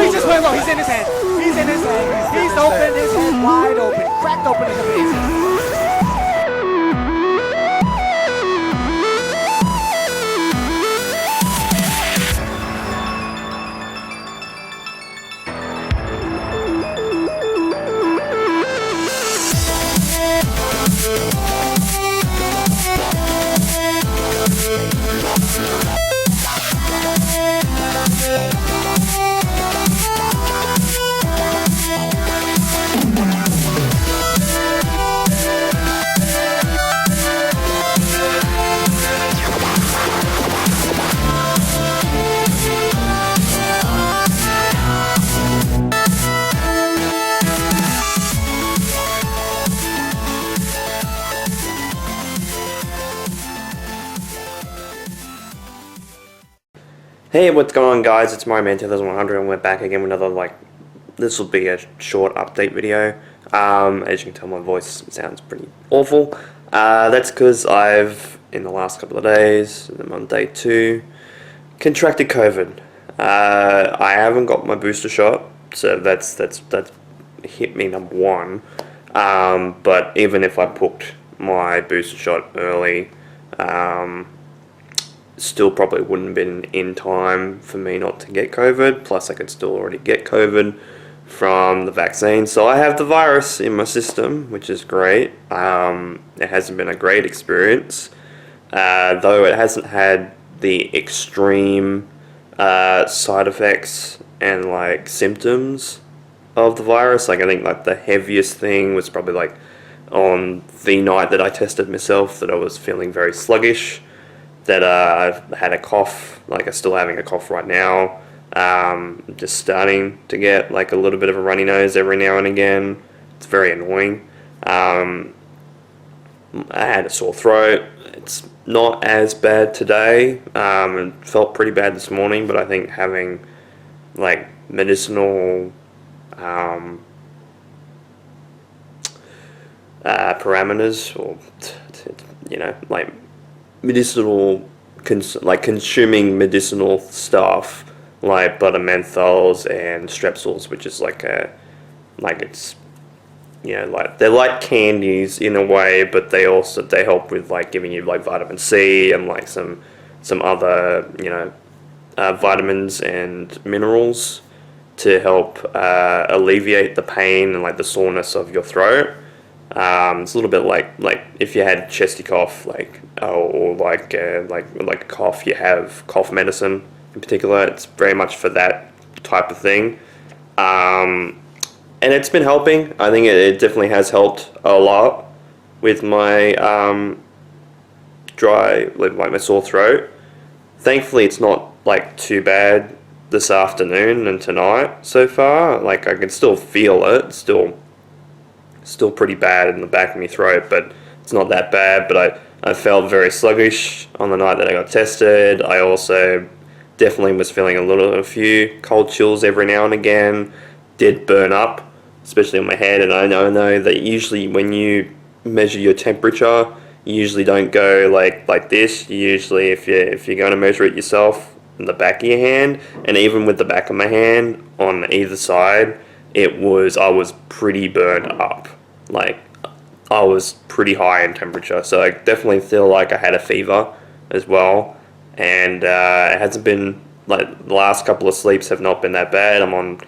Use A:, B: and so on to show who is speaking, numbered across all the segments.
A: he just went low. He's in his head. He's in his head. He's open. His head wide open. Cracked open in the face.
B: Hey, what's going on, guys? It's Mm10100 and we're back again with another, this will be a short update video. As you can tell, my voice sounds pretty awful. That's because I've, in the last couple of days, I'm on day 2, contracted COVID. I haven't got my booster shot, so that's hit me number 1. But even if I booked my booster shot early, still probably wouldn't have been in time for me not to get COVID, plus I could still already get COVID from the vaccine. So I have the virus in my system, which is great. It hasn't been a great experience, though it hasn't had the extreme side effects and symptoms of the virus. I think the heaviest thing was probably on the night that I tested myself, that I was feeling very sluggish, that I've had a cough, I'm still having a cough right now, just starting to get a little bit of a runny nose every now and again. It's very annoying. I had a sore throat. It's not as bad today. It felt pretty bad this morning, but I think having medicinal parameters, or medicinal, consuming medicinal stuff like butter menthols and strepsils, which is it's they're like candies in a way, but they help with giving you vitamin C and some other vitamins and minerals to help alleviate the pain and the soreness of your throat. It's a little bit like if you had chesty cough, or a cough, you have cough medicine in particular. It's very much for that type of thing, and it's been helping. I think it definitely has helped a lot with my my sore throat. Thankfully, it's not too bad this afternoon and tonight so far. I can still feel it, still pretty bad in the back of my throat, but it's not that bad. But I felt very sluggish on the night that I got tested. I also definitely was feeling a few cold chills every now and again. Did burn up, especially on my head. And I know that usually when you measure your temperature, you usually don't go like this. You usually, if you're going to measure it yourself, in the back of your hand, and even with the back of my hand on either side, I was pretty burned up. I was pretty high in temperature, so I definitely feel like I had a fever as well. And it hasn't been, the last couple of sleeps have not been that bad. I'm on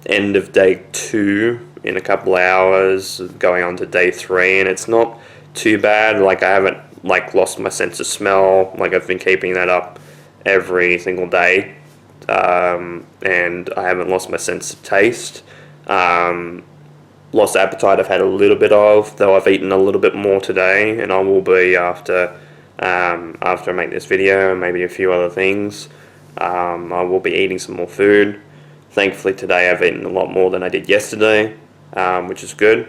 B: end of day 2 in a couple of hours, going on to day 3, and it's not too bad. I haven't lost my sense of smell. I've been keeping that up every single day, and I haven't lost my sense of taste. Lost appetite I've had a little bit of, though I've eaten a little bit more today, and I will be after I make this video, and maybe a few other things. I will be eating some more food. Thankfully today I've eaten a lot more than I did yesterday, which is good,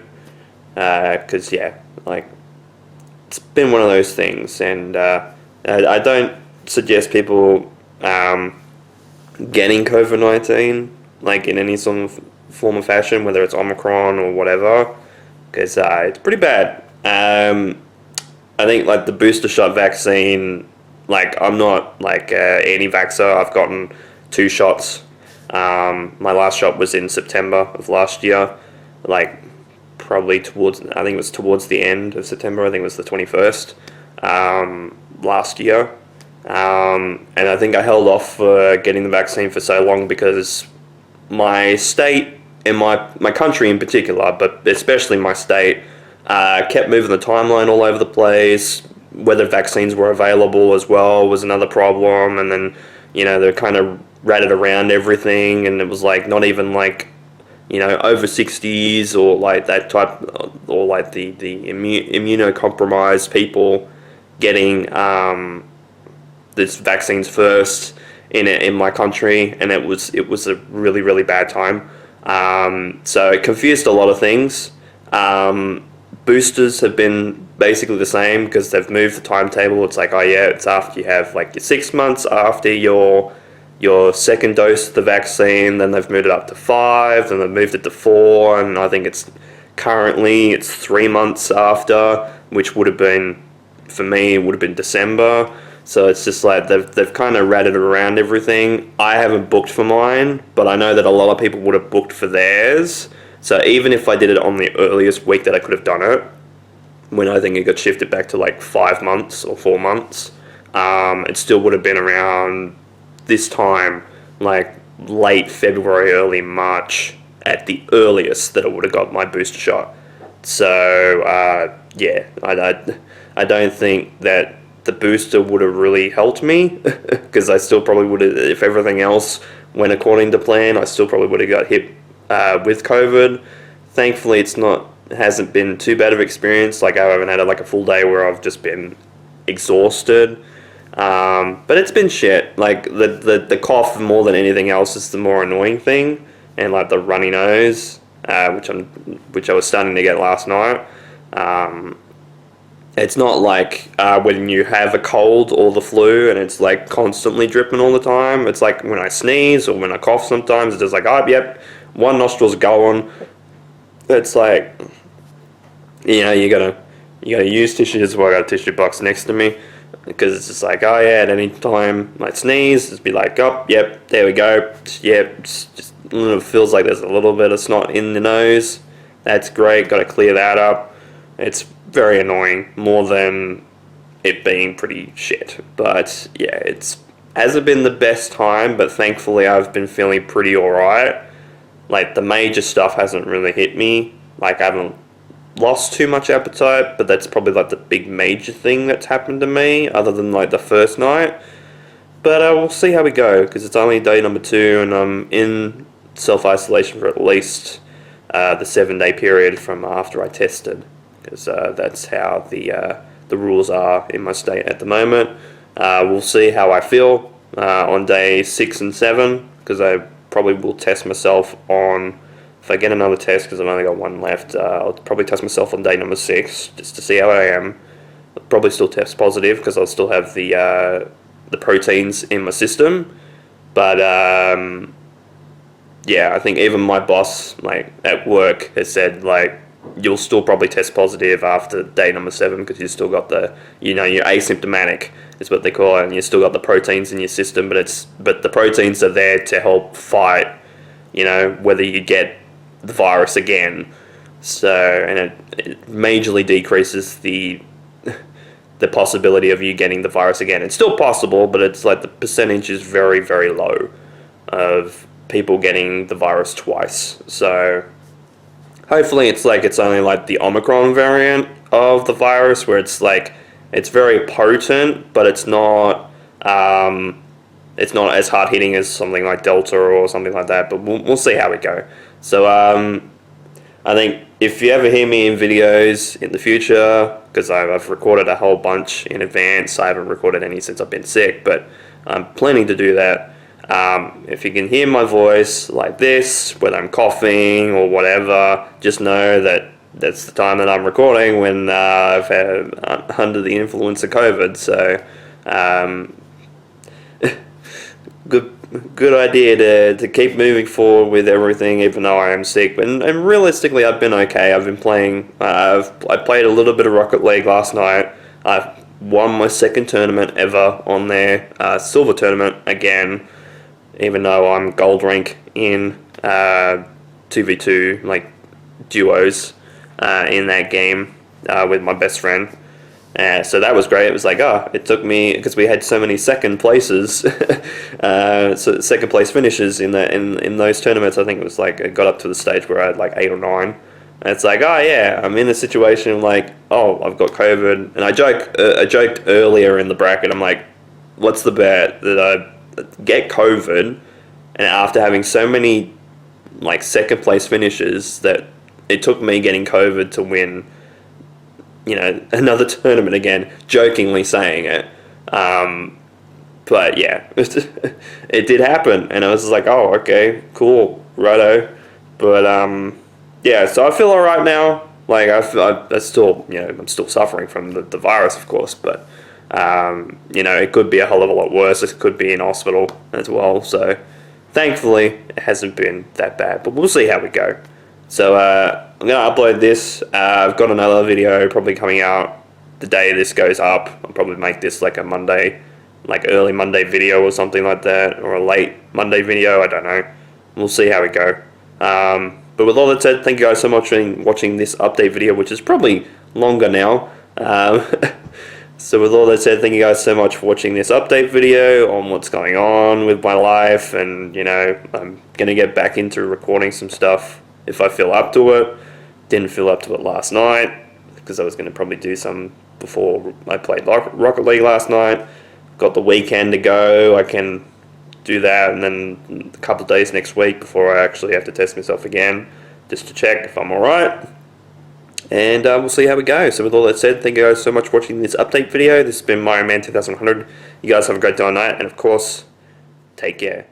B: because it's been one of those things, and I don't suggest people getting COVID-19 in any sort of form of fashion, whether it's Omicron or whatever, because it's pretty bad. I think the booster shot vaccine, I'm not anti-vaxxer. I've gotten 2 shots My last shot was in September of last year, like probably I think it was towards the end of September. I think it was the 21st last year. And I think I held off for getting the vaccine for so long because my state and my country in particular, but especially my state, kept moving the timeline all over the place. Whether vaccines were available as well was another problem, and then they're kind of ratted around everything, and it was like not even like over 60s or like that type, or like the immunocompromised people getting this vaccines first in my country, and it was a really really bad time. So it confused a lot of things. Boosters have been basically the same because they've moved the timetable. It's like, oh yeah, it's after you have like your 6 months after your second dose of the vaccine, then they've moved it up to 5, then they've moved it to 4, and I think it's 3 months after, which would have been, for me, it would have been December. So it's just like they've kind of ratted around everything. I haven't booked for mine, but I know that a lot of people would have booked for theirs. So even if I did it on the earliest week that I could have done it, when I think it got shifted back to like 5 months or 4 months, it still would have been around this time, like late February, early March at the earliest that I would have got my booster shot. So yeah, I don't think that the booster would have really helped me because I still probably would have, if everything else went according to plan, I still probably would have got hit with COVID. Thankfully, it hasn't been too bad of an experience. Like I haven't had like a full day where I've just been exhausted. But it's been shit. Like the cough more than anything else is the more annoying thing, and like the runny nose, which I was starting to get last night. It's not like when you have a cold or the flu and it's like constantly dripping all the time. It's like when I sneeze or when I cough sometimes, it's just like, oh, yep, one nostril's going. It's like, you gotta use tissues. Well, I got a tissue box next to me because it's just like, oh yeah, at any time I sneeze, just be like, oh, yep, there we go. Yep, just it feels like there's a little bit of snot in the nose. That's great. Got to clear that up. It's very annoying, more than it being pretty shit. But yeah, it hasn't been the best time, but thankfully I've been feeling pretty alright. Like the major stuff hasn't really hit me. Like I haven't lost too much appetite, but that's probably like the big major thing that's happened to me, other than like the first night. But we'll see how we go, because it's only day number 2 and I'm in self-isolation for at least the 7-day period from after I tested, because that's how the rules are in my state at the moment. We'll see how I feel on day 6 and 7, because I probably will test myself on, if I get another test, because I've only got one left, I'll probably test myself on day number 6, just to see how I am. I'll probably still test positive, because I'll still have the proteins in my system. But yeah, I think even my boss, like at work, has said like you'll still probably test positive after day number 7 because you've still got the, you're asymptomatic is what they call it, and you still got the proteins in your system, but the proteins are there to help fight, whether you get the virus again. So, and it majorly decreases the possibility of you getting the virus again. It's still possible, but it's like the percentage is very, very low of people getting the virus twice. So hopefully it's only like the Omicron variant of the virus, where it's like it's very potent, but it's not as hard hitting as something like Delta or something like that. But we'll see how we go. So I think if you ever hear me in videos in the future, because I've recorded a whole bunch in advance, I haven't recorded any since I've been sick, but I'm planning to do that. If you can hear my voice like this, whether I'm coughing or whatever, just know that that's the time that I'm recording when I've had under the influence of COVID. So good idea to keep moving forward with everything, even though I am sick. And realistically, I've been okay. I've been playing. I played a little bit of Rocket League last night. I've won my second tournament ever on there, silver tournament again. even though I'm gold rank in 2v2 like duos in that game with my best friend. So that was great. It was like, it took me, because we had so many second places, so second place finishes in those tournaments. I think it was like, it got up to the stage where I had like 8 or 9. And it's like, oh yeah, I'm in a situation like, oh, I've got COVID. And I joked earlier in the bracket, I'm like, what's the bet that I get COVID, and after having so many like second place finishes that it took me getting COVID to win, another tournament again, jokingly saying it. But yeah, it did happen, and I was like, oh, okay, cool, righto. But yeah, so I feel alright now. Like I still, I'm still suffering from the virus, of course, but it could be a hell of a lot worse. It could be in hospital as well. So thankfully, it hasn't been that bad, but we'll see how we go. So I'm going to upload this. I've got another video probably coming out the day this goes up. I'll probably make this like a Monday, like early Monday video or something like that, or a late Monday video, I don't know. We'll see how we go. But with all that said, thank you guys so much for watching this update video, which is probably longer now. So with all that said, thank you guys so much for watching this update video on what's going on with my life, and I'm going to get back into recording some stuff if I feel up to it. Didn't feel up to it last night because I was going to probably do some before I played Rocket League last night. Got the weekend to go. I can do that, and then a couple of days next week before I actually have to test myself again just to check if I'm alright. And we'll see how we go. So with all that said, thank you guys so much for watching this update video. This has been Mario Man 2100. You guys have a great day or night, and of course, take care.